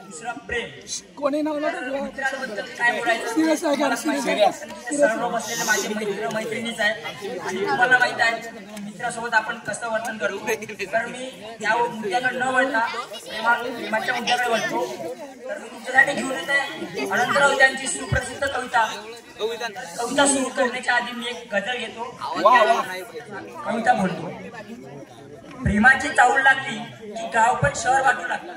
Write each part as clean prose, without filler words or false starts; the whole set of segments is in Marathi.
दुसरा प्रेम कोणी नाव मित्रांबद्दल काय बोलायचं सर्व बसलेले माझे मित्र मैत्रिणीच आहे आणि तुम्हाला माहित आहे मित्रासोबत आपण कसं वर्तन करतो तर मी त्या मुद्द्याकडे न वळता प्रेमाच्या मुद्द्याकडे वळतो तर मी तुमच्यासाठी घेऊन येत आहे अनंतराव यांची सुप्रसिद्ध कविता सुरू करण्याच्या आधी मी एक गझल घेतो कविता बोलतो। प्रेमाची चाहूल लागली की गाव पण शहर वाटू लागलं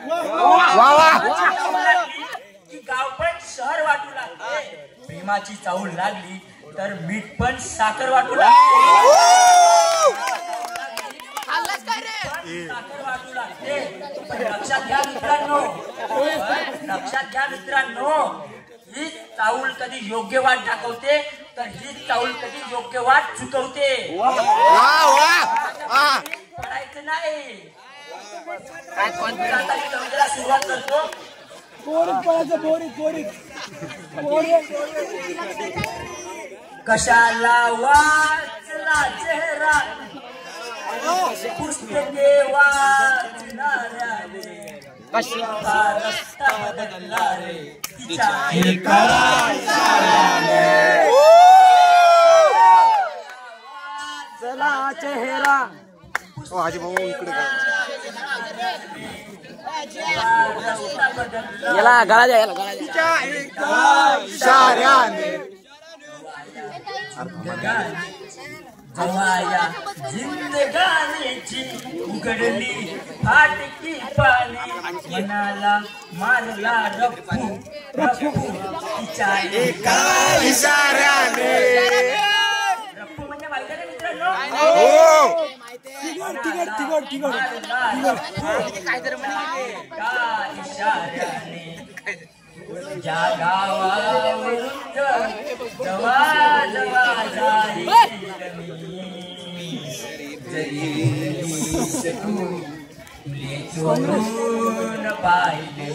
की गाव पण शहर वाटू लागले प्रेमाची चाहूल लागली तर मीठ पण साखर वाटू लागते लक्षात घ्या मित्रांनो ही चाहूल कधी योग्य वाट दाखवते तर ही चाहूल कधी योग्य वाट चुकवते पडायचं नाही सुरुवात करतो कशाला वाचला चेहरा पुस्तके वाचणाऱ्याने रस्ता बदलला रे तिच्या एका चला चेहरा हाजी भाऊ इकडे याला गळा द्या जवाया जिंदगानीची उघडली फाटकी पाणी मनाला मारला रप्पू तिच्या एका इशाऱ्याने रप्पू म्हणजे माहिती आहे मित्रांनो ज्या गावावरून जवा जवा जाईल तुले चोरून पाहिले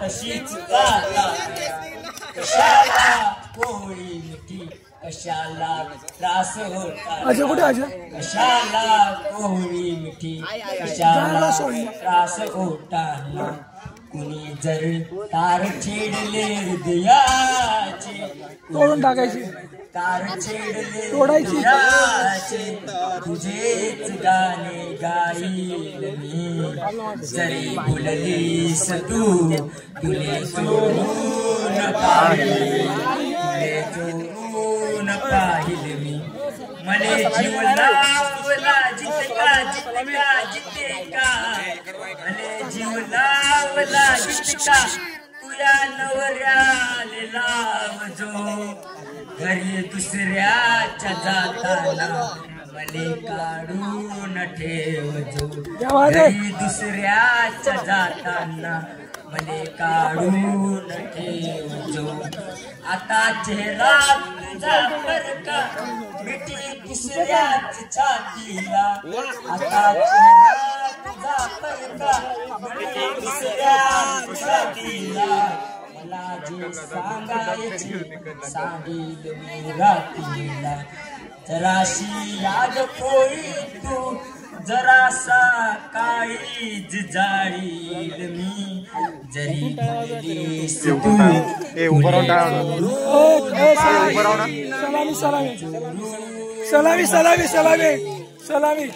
तशीच कशाला कोळी मिठी कशाला त्रास होता कशाला कोळी मिठी कशाला त्रास होताना कुणी जर तार छेडले हृदयाचे तोडून टाकायची तार छेडले तोडायची तुझेच गाणे गाईल मी जरी बोललीस तू तुले चोरून पाहिल मी मले जीव लावला जितका मले जीव लावला जितका तुया नवऱ्याले लावजो घरी दुसऱ्याच्या जाताना मले काढून ठेवजो घरी दुसऱ्याच्या जाताना मले काढून ठेवजो आता चेहरा तुझा फरका मिठी दुसऱ्याच छातीला आता चेहरा तुझा फरका मिठी दुसऱ्याच छातीला मला जे सांगायची सांगील मी रात्रीला जराशी याद पोळी तू जरासा काळीज जाळील मी जरी बोललीस तू सलामी